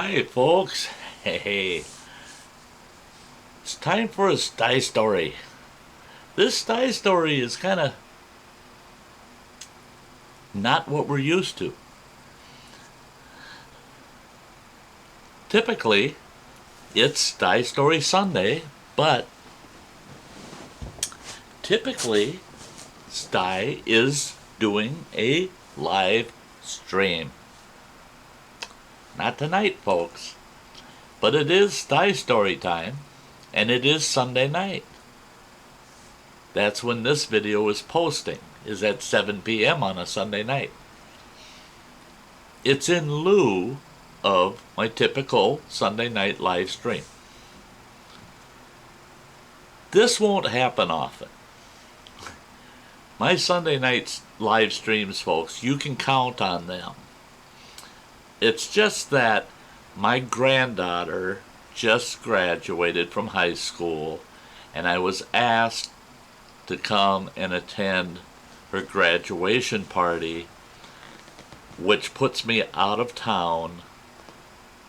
Hi, folks. Hey, it's time for a sty story. This sty story is kind of not what we're used to. Typically, it's Sty Story Sunday, but typically, Sty is doing a live stream. Not tonight, folks, but it is Sty Story time, and it is Sunday night. That's when this video is posting, is at 7 p.m. on a Sunday night. It's in lieu of my typical Sunday night live stream. This won't happen often. My Sunday night live streams, folks, you can count on them. It's just that my granddaughter just graduated from high school, and I was asked to come and attend her graduation party, which puts me out of town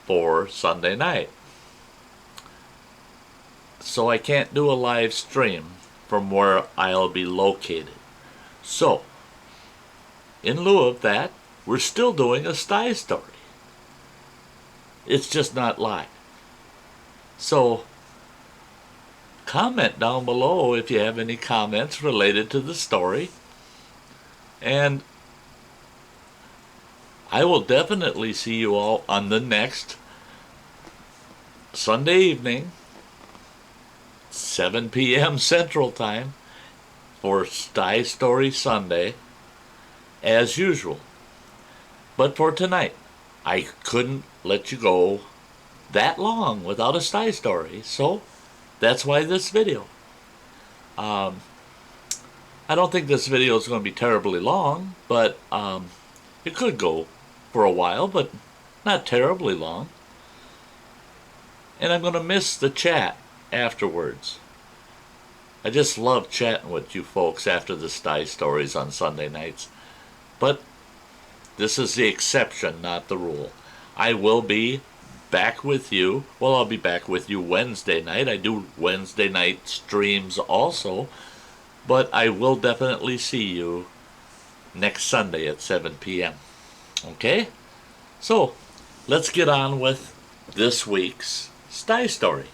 for Sunday night. So I can't do a live stream from where I'll be located. So, in lieu of that, we're still doing a Sty Story. It's just not live. So, comment down below if you have any comments related to the story. And I will definitely see you all on the next Sunday evening, 7 p.m. Central Time, for Sty Story Sunday, as usual. But for tonight, I couldn't let you go that long without a Sty Story, so that's why this video. I don't think this video is going to be terribly long, but it could go for a while, but not terribly long. And I'm going to miss the chat afterwards. I just love chatting with you folks after the Sty Stories on Sunday nights. But this is the exception, not the rule. I will be back with you. Well, I'll be back with you Wednesday night. I do Wednesday night streams also. But I will definitely see you next Sunday at 7 p.m. Okay? So, let's get on with this week's Sty Story.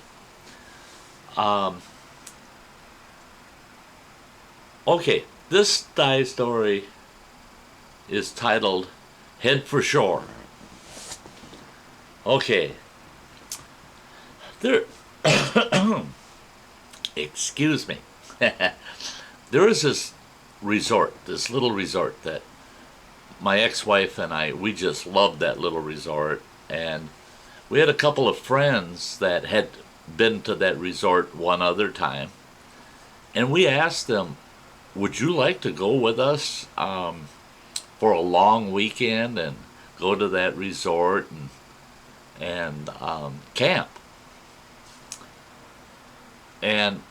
Okay, this Sty Story is titled Head for Shore. Okay. There, excuse me. There is this resort, this little resort that my ex-wife and I, we just loved that little resort. And we had a couple of friends that had been to that resort one other time. And we asked them, would you like to go with us for a long weekend and go to that resort and camp? And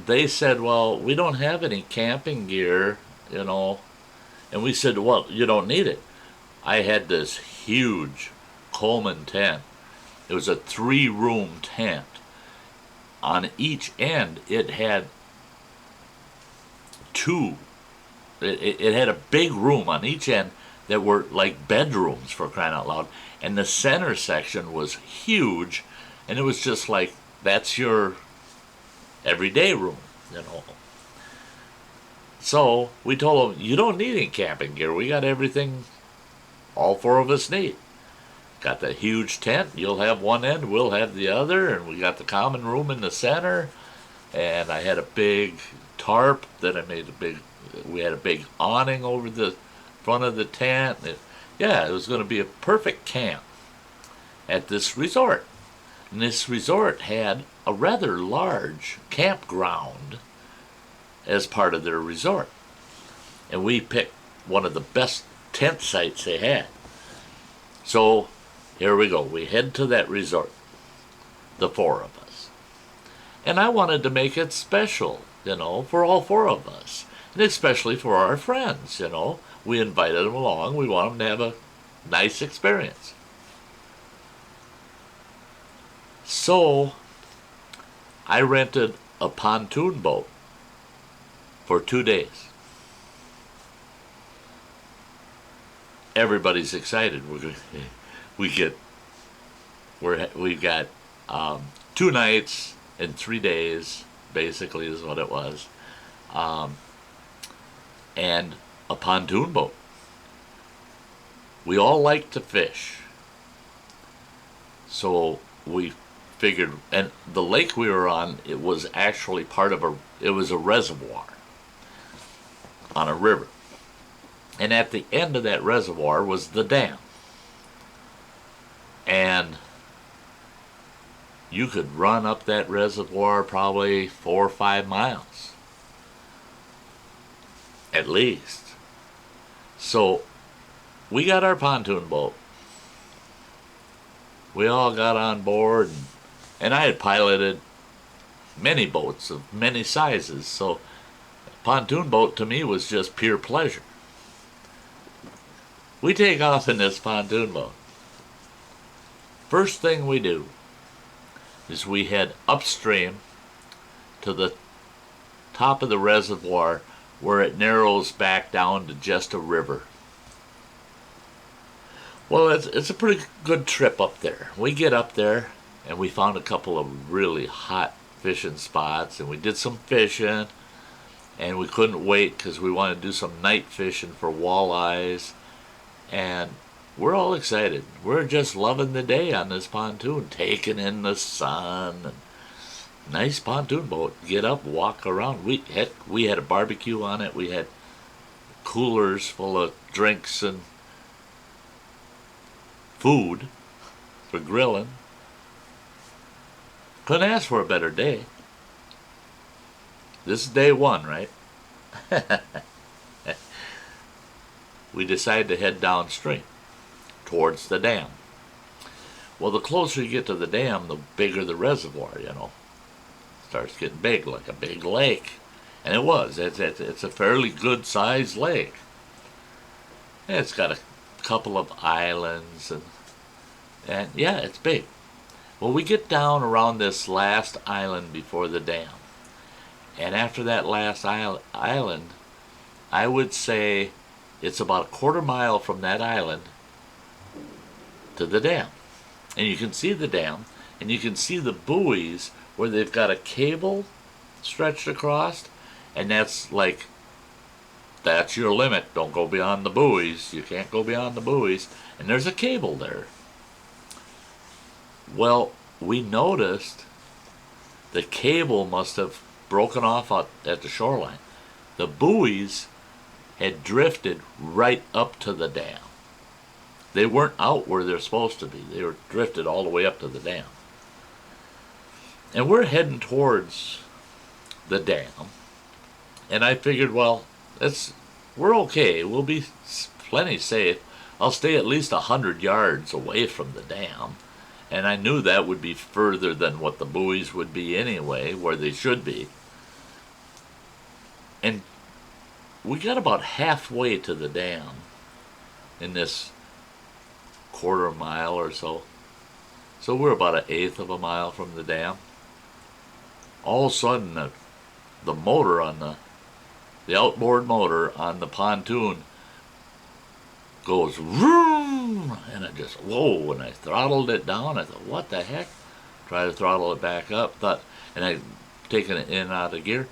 they said, well, we don't have any camping gear, you know. And we said, well, you don't need it. I had this huge Coleman tent. It was a 3-room tent. On each end, it had it had a big room on each end that were like bedrooms, for crying out loud. And the center section was huge, and it was just like, that's your everyday room, you know. So we told them, you don't need any camping gear. We got everything all 4 of us need. Got the huge tent. You'll have one end, we'll have the other, and we got the common room in the center. And I had a big tarp that I made we had a big awning over the front of the tent. It was going to be a perfect camp at this resort. And this resort had a rather large campground as part of their resort. And we picked one of the best tent sites they had. So here we go. We head to that resort, the 4 of us. And I wanted to make it special, you know, for all 4 of us. And especially for our friends, you know. We invited them along. We want them to have a nice experience. So I rented a pontoon boat for 2 days. Everybody's excited. We've got 2 nights and 3 days, basically is what it was, and a pontoon boat. We all like to fish, so we figured, and the lake we were on, it was actually it was a reservoir on a river. And at the end of that reservoir was the dam. And you could run up that reservoir probably 4 or 5 miles. At least. So we got our pontoon boat. We all got on board, and I had piloted many boats of many sizes, so a pontoon boat to me was just pure pleasure. We take off in this pontoon boat. First thing we do is we head upstream to the top of the reservoir where it narrows back down to just a river. Well, it's a pretty good trip up there. We get up there and we found a couple of really hot fishing spots, and we did some fishing, and we couldn't wait because we wanted to do some night fishing for walleyes. And we're all excited. We're just loving the day on this pontoon, taking in the sun. And nice pontoon boat. Get up, walk around. We had a barbecue on it. We had coolers full of drinks and food for grilling. Couldn't ask for a better day. This is day 1, right? We decided to head downstream towards the dam. Well, the closer you get to the dam, the bigger the reservoir, you know. It starts getting big, like a big lake. And it was. It's a fairly good-sized lake. And it's got a couple of islands, and yeah, it's big. Well, we get down around this last island before the dam. And after that last island, I would say it's about a quarter mile from that island to the dam. And you can see the dam, and you can see the buoys where they've got a cable stretched across, and that's your limit. Don't go beyond the buoys. You can't go beyond the buoys. And there's a cable there. Well, we noticed the cable must have broken off at the shoreline. The buoys had drifted right up to the dam. They weren't out where they're supposed to be. They were drifted all the way up to the dam. And we're heading towards the dam. And I figured, well, we're okay. We'll be plenty safe. I'll stay at least 100 yards away from the dam. And I knew that would be further than what the buoys would be anyway, where they should be. And we got about halfway to the dam in this quarter mile or so. So we're about 1/8 of a mile from the dam. All of a sudden, the motor on the outboard motor on the pontoon goes vroom, and I just, whoa, and I throttled it down. I thought, what the heck? Try to throttle it back up, and I taken it in and out of gear.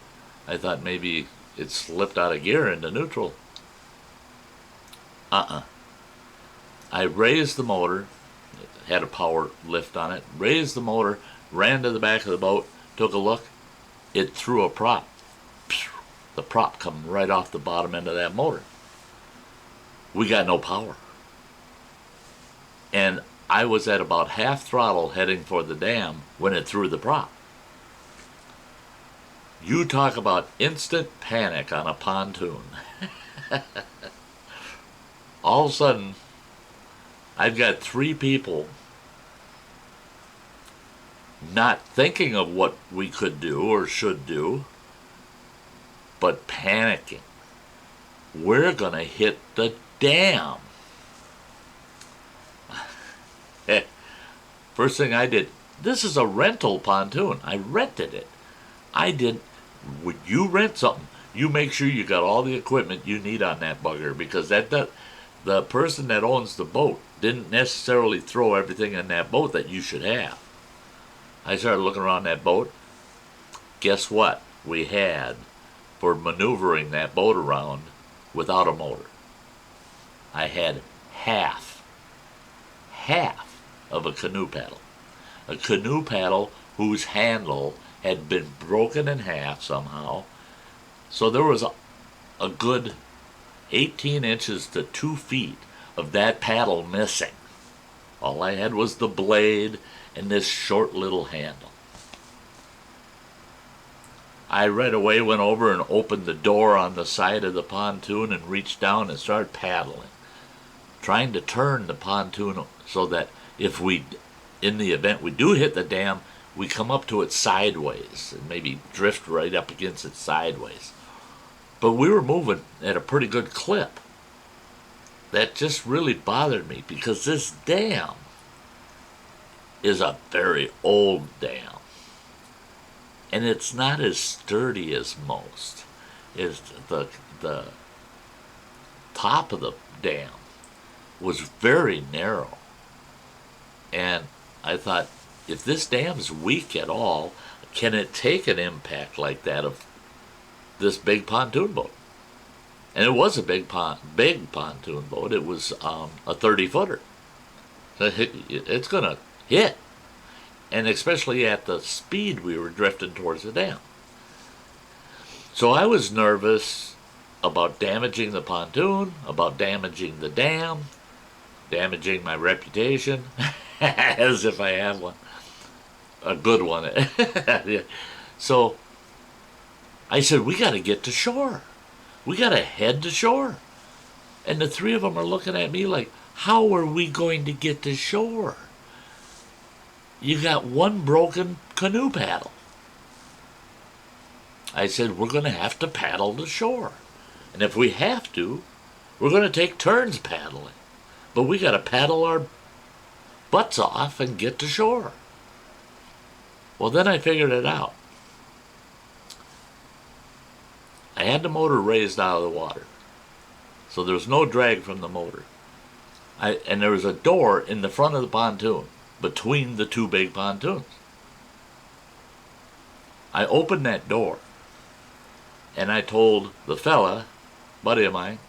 I thought maybe it slipped out of gear into neutral. I raised the motor, it had a power lift on it, raised the motor, ran to the back of the boat, took a look, it threw a prop. The prop come right off the bottom end of that motor. We got no power. And I was at about half throttle heading for the dam when it threw the prop. You talk about instant panic on a pontoon. All of a sudden, I've got 3 people not thinking of what we could do or should do, but panicking. We're going to hit the dam. First thing I did, This is a rental pontoon. I rented it. I did. When you rent something, you make sure you got all the equipment you need on that bugger, because the person that owns the boat didn't necessarily throw everything in that boat that you should have. I started looking around that boat. Guess what we had for maneuvering that boat around without a motor? I had half of a canoe paddle. A canoe paddle whose handle had been broken in half somehow. So there was a good 18 inches to 2 feet of that paddle missing. All I had was the blade and this short little handle. I right away went over and opened the door on the side of the pontoon and reached down and started paddling, trying to turn the pontoon so that if in the event we do hit the dam, we come up to it sideways and maybe drift right up against it sideways. But we were moving at a pretty good clip. That just really bothered me, because this dam is a very old dam. And it's not as sturdy as most. The top of the dam was very narrow. And I thought, if this dam's weak at all, can it take an impact like that of this big pontoon boat? And it was a big pontoon boat. It was a 30-footer. It's going to hit. And especially at the speed we were drifting towards the dam. So I was nervous about damaging the pontoon, about damaging the dam, damaging my reputation, as if I had one. A good one. Yeah. So I said, we got to get to shore. We got to head to shore. And the three of them are looking at me like, how are we going to get to shore? You got one broken canoe paddle. I said, we're going to have to paddle to shore. And if we have to, we're going to take turns paddling. But we got to paddle our butts off and get to shore. Well, then I figured it out. I had the motor raised out of the water, so there was no drag from the motor. And there was a door in the front of the pontoon between the two big pontoons. I opened that door, and I told the fella, buddy of mine,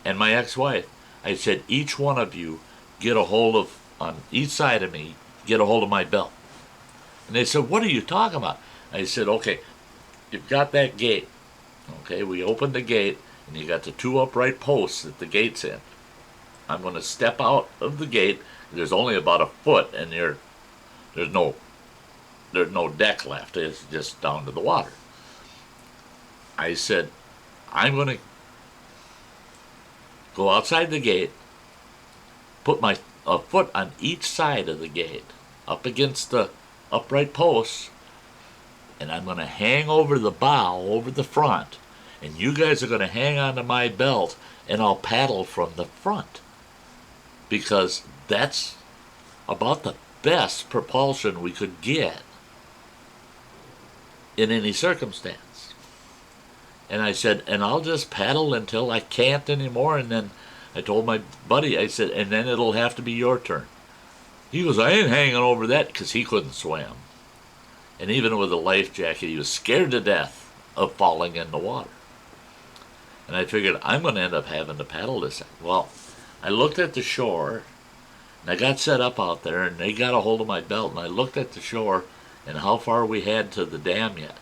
and my ex-wife, I said, each one of you get a hold of, on each side of me, get a hold of my belt. And they said, what are you talking about? I said, okay, you've got that gate. Okay, we opened the gate, and you got the two upright posts that the gate's in. I'm going to step out of the gate. There's only about a foot, and there's no deck left. It's just down to the water. I said, I'm going to go outside the gate, put a foot on each side of the gate, up against the upright posts, and I'm going to hang over the bow, over the front, and you guys are going to hang onto my belt, and I'll paddle from the front. Because that's about the best propulsion we could get in any circumstance. And I said, and I'll just paddle until I can't anymore, and then I told my buddy, I said, and then it'll have to be your turn. He goes, I ain't hanging over that, because he couldn't swim. And even with a life jacket, he was scared to death of falling in the water. And I figured, I'm going to end up having to paddle this. Well, I looked at the shore, and I got set up out there, and they got a hold of my belt, and I looked at the shore and how far we had to the dam yet.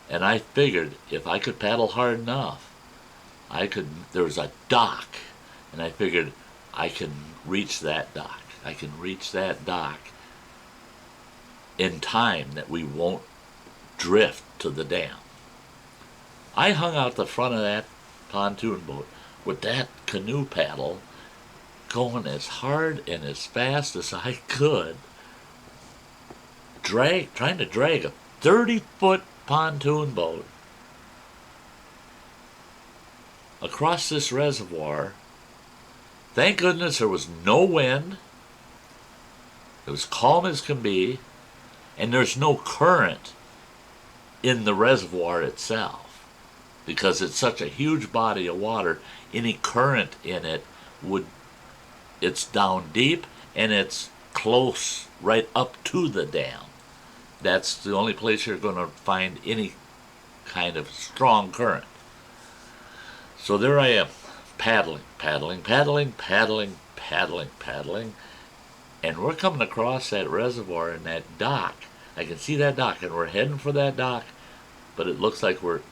And I figured if I could paddle hard enough, there was a dock, and I figured I can reach that dock. I can reach that dock in time that we won't drift to the dam. I hung out the front of that pontoon boat with that canoe paddle going as hard and as fast as I could, trying to drag a 30-foot pontoon boat across this reservoir. Thank goodness there was no wind. It was calm as can be, and there's no current in the reservoir itself because it's such a huge body of water. Any current in it would, it's down deep and it's close right up to the dam. That's the only place you're going to find any kind of strong current. So there I am, paddling, paddling, paddling, paddling, paddling, paddling, and we're coming across that reservoir and that dock. I can see that dock, and we're heading for that dock, but it looks like we're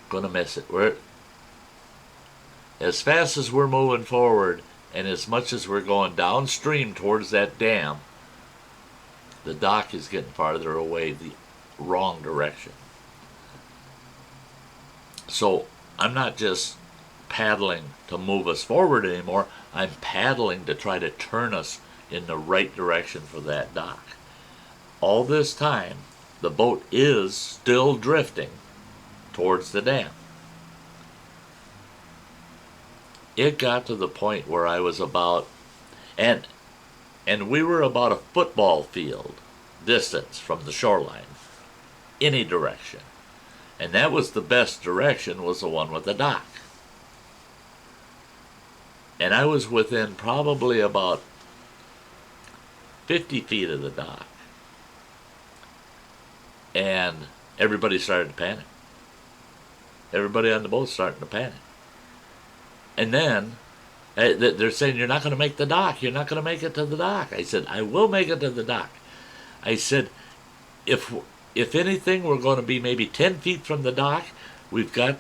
going to miss it. We're as fast as we're moving forward, and as much as we're going downstream towards that dam, the dock is getting farther away, the wrong direction. So I'm not just paddling to move us forward anymore. I'm paddling to try to turn us in the right direction for that dock. All this time, the boat is still drifting towards the dam. It got to the point where I was about, and we were about a football field distance from the shoreline, any direction. And that was the best direction, was the one with the dock. And I was within probably about 50 feet of the dock. And everybody started to panic. Everybody on the boat starting to panic. And then they're saying, you're not going to make the dock. You're not going to make it to the dock. I said, I will make it to the dock. I said, if anything, we're going to be maybe 10 feet from the dock. We've got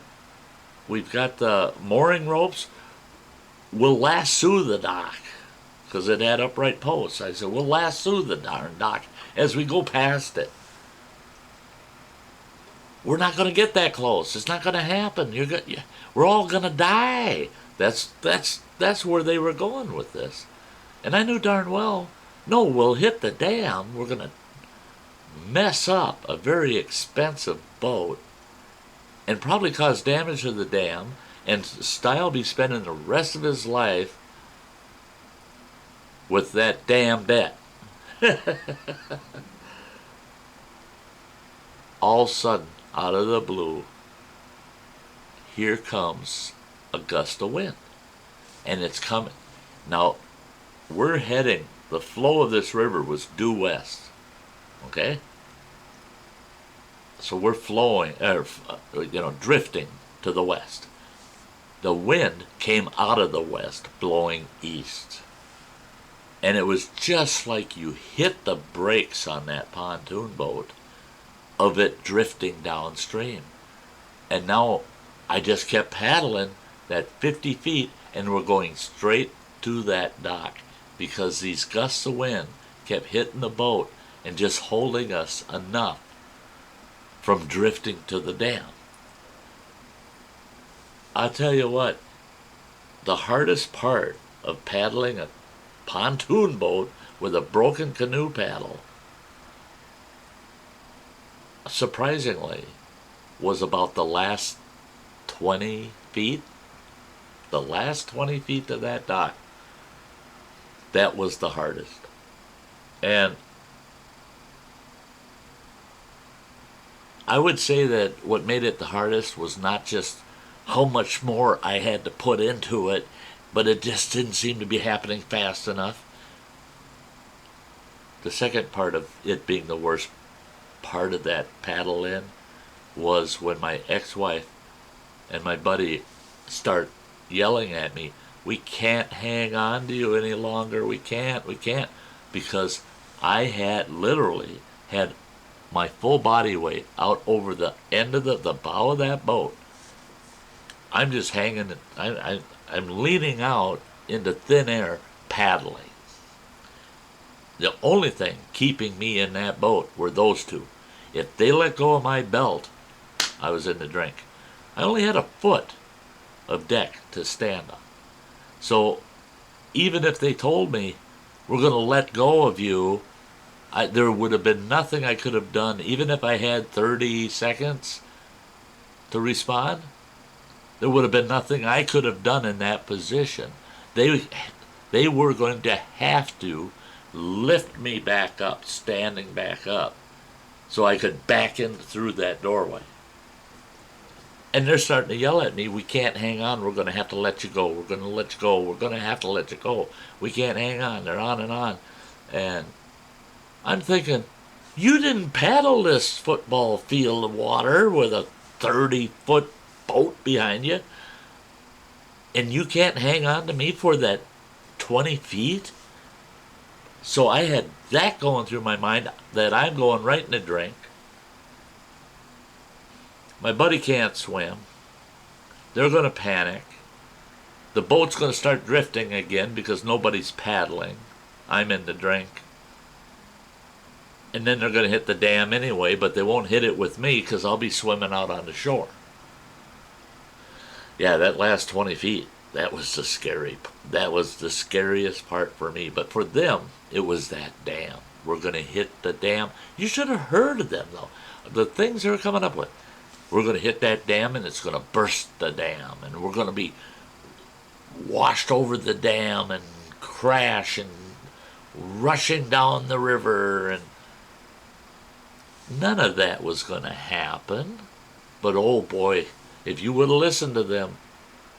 the mooring ropes. We'll lasso the dock because it had upright posts. I said, we'll lasso the darn dock as we go past it. We're not going to get that close. It's not going to happen. We're all going to die. That's where they were going with this. And I knew darn well, no, we'll hit the dam. We're going to mess up a very expensive boat and probably cause damage to the dam, and Style be spending the rest of his life with that damn debt. All of a sudden, out of the blue, here comes a gust of wind. And it's coming. Now, we're heading, the flow of this river was due west. Okay? So we're flowing, drifting to the west. The wind came out of the west, blowing east. And it was just like you hit the brakes on that pontoon boat of it drifting downstream. And now I just kept paddling that 50 feet, and we're going straight to that dock because these gusts of wind kept hitting the boat and just holding us enough from drifting to the dam. I'll tell you what, the hardest part of paddling a pontoon boat with a broken canoe paddle, surprisingly, was about the last 20 feet. The last 20 feet to that dock. That was the hardest. And I would say that what made it the hardest was not just how much more I had to put into it, but it just didn't seem to be happening fast enough. The second part of it being the worst part of that paddle in was when my ex-wife and my buddy start yelling at me, we can't hang on to you any longer, we can't, because I had literally had my full body weight out over the end of the bow of that boat. I'm just hanging, I'm leaning out into thin air, paddling. The only thing keeping me in that boat were those two. If they let go of my belt, I was in the drink. I only had a foot of deck to stand on. So even if they told me, we're going to let go of you, there would have been nothing I could have done, even if I had 30 seconds to respond. There would have been nothing I could have done in that position. They were going to have to lift me back up, standing back up, so I could back in through that doorway. And they're starting to yell at me, we can't hang on, we're going to have to let you go, we're going to let you go, we're going to have to let you go, we can't hang on, they're on and on. And I'm thinking, you didn't paddle this football field of water with a 30-foot boat behind you, and you can't hang on to me for that 20 feet? So I had that going through my mind, that I'm going right in the drink. My buddy can't swim. They're going to panic. The boat's going to start drifting again because nobody's paddling. I'm in the drink. And then they're going to hit the dam anyway, but they won't hit it with me because I'll be swimming out on the shore. Yeah, that last 20 feet, that was the scariest part for me. But for them, it was that dam. We're going to hit the dam. You should have heard of them, though. The things they're coming up with. We're going to hit that dam, and it's going to burst the dam. And we're going to be washed over the dam and crash and rushing down the river. And none of that was going to happen. But, oh, boy, if you would have listened to them,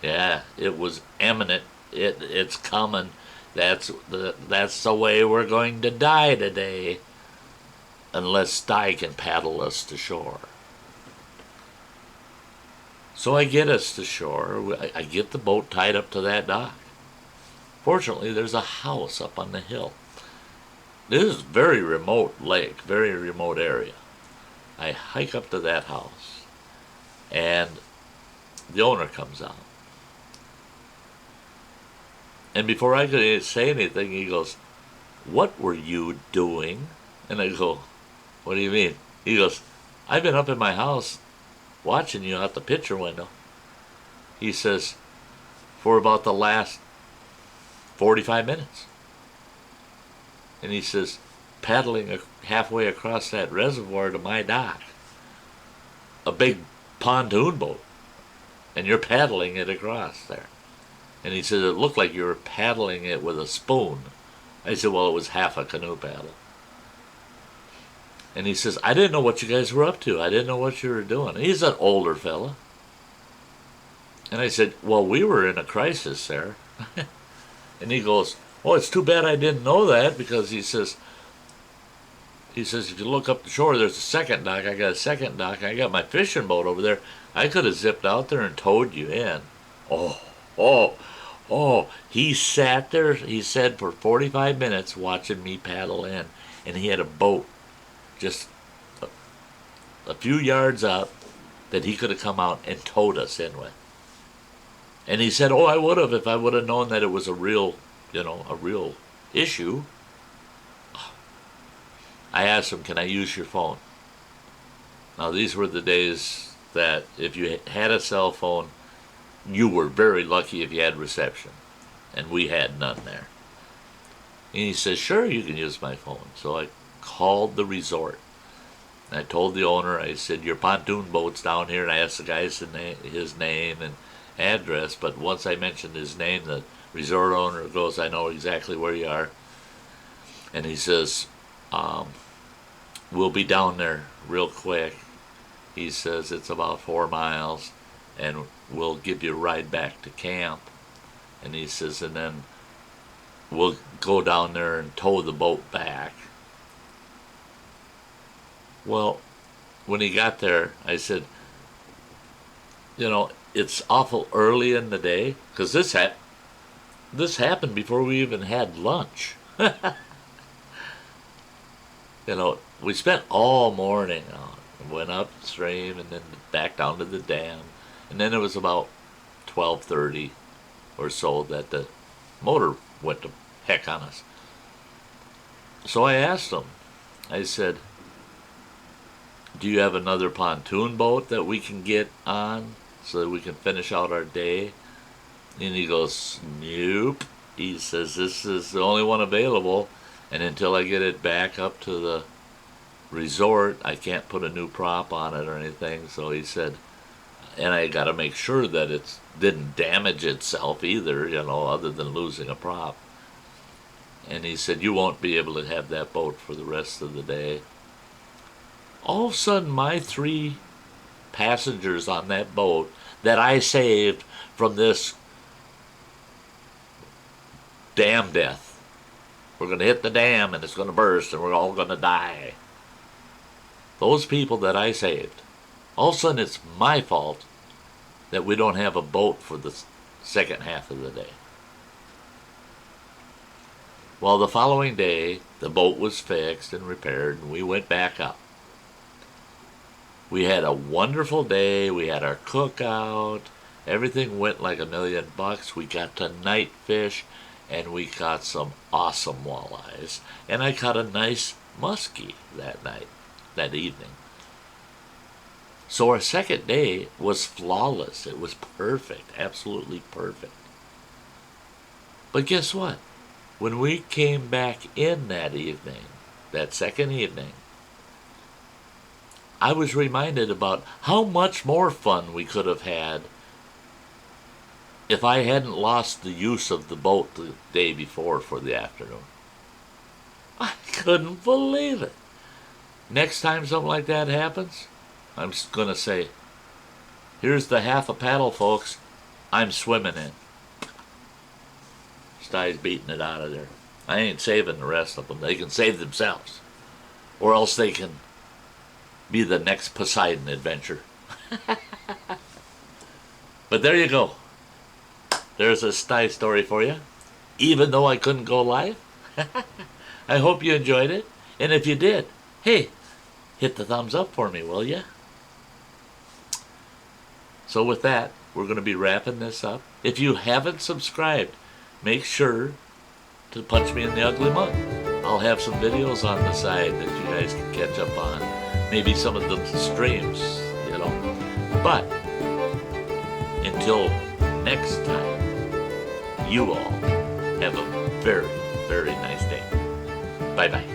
yeah, it was imminent. It's coming. That's the way we're going to die today, unless Sty can paddle us to shore. So I get us to shore. I get the boat tied up to that dock. Fortunately, there's a house up on the hill. This is a very remote lake, very remote area. I hike up to that house, and the owner comes out. And before I could say anything, he goes, "What were you doing?" And I go, "What do you mean?" He goes, "I've been up in my house watching you out the picture window." He says, "For about the last 45 minutes. And he says, "Paddling halfway across that reservoir to my dock. A big pontoon boat. And you're paddling it across there." And he said, "It looked like you were paddling it with a spoon." I said, "Well, it was half a canoe paddle." And he says, "I didn't know what you guys were up to. I didn't know what you were doing." And he's an older fella. And I said, "Well, we were in a crisis, sir." And he goes, "Oh, it's too bad I didn't know that," because he says, "If you look up the shore, there's a second dock. I got a second dock. I got my fishing boat over there. I could have zipped out there and towed you in." Oh, he sat there, he said, for 45 minutes watching me paddle in. And he had a boat just a few yards up that he could have come out and towed us in with. And he said, "Oh, I would have if I would have known that it was a real issue." I asked him, "Can I use your phone?" Now, these were the days that if you had a cell phone, you were very lucky if you had reception. And we had none there. And he says, "Sure, you can use my phone." So I called the resort. And I told the owner, I said, "Your pontoon boat's down here." And I asked the guy his name and address. But once I mentioned his name, the resort owner goes, "I know exactly where you are." And he says, "We'll be down there real quick." He says, "It's about 4 miles. And we'll give you a ride back to camp." And he says, "And then we'll go down there and tow the boat back." Well, when he got there, I said, "It's awful early in the day," because this happened before we even had lunch. We spent all morning out. Went upstream and then back down to the dam. And then it was about 12:30 or so that the motor went to heck on us. So I asked him, I said, "Do you have another pontoon boat that we can get on so that we can finish out our day?" And he goes, "Nope." He says, "This is the only one available, and until I get it back up to the resort, I can't put a new prop on it or anything." So he said, and I got to make sure that it didn't damage itself either, other than losing a prop. And he said, you won't be able to have that boat for the rest of the day. All of a sudden, my 3 passengers on that boat that I saved from this dam death. We're going to hit the dam and it's going to burst and we're all going to die. Those people that I saved, all of a sudden it's my fault that we don't have a boat for the second half of the day. Well, the following day, the boat was fixed and repaired and we went back up. We had a wonderful day. We had our cookout. Everything went like $1,000,000. We got to night fish, and we caught some awesome walleyes. And I caught a nice muskie that evening. So our second day was flawless. It was perfect, absolutely perfect. But guess what? When we came back in that evening, that second evening, I was reminded about how much more fun we could have had if I hadn't lost the use of the boat the day before for the afternoon. I couldn't believe it. Next time something like that happens, I'm just going to say, here's the half a paddle, folks. I'm swimming in. Stuy's beating it out of there. I ain't saving the rest of them. They can save themselves. Or else they can be the next Poseidon adventure. But there you go. There's a Stuy story for you. Even though I couldn't go live. I hope you enjoyed it. And if you did, hey, hit the thumbs up for me, will you? So with that, we're going to be wrapping this up. If you haven't subscribed, make sure to punch me in the ugly mug. I'll have some videos on the side that you guys can catch up on. Maybe some of the streams, you know. But until next time, you all have a very, very nice day. Bye-bye.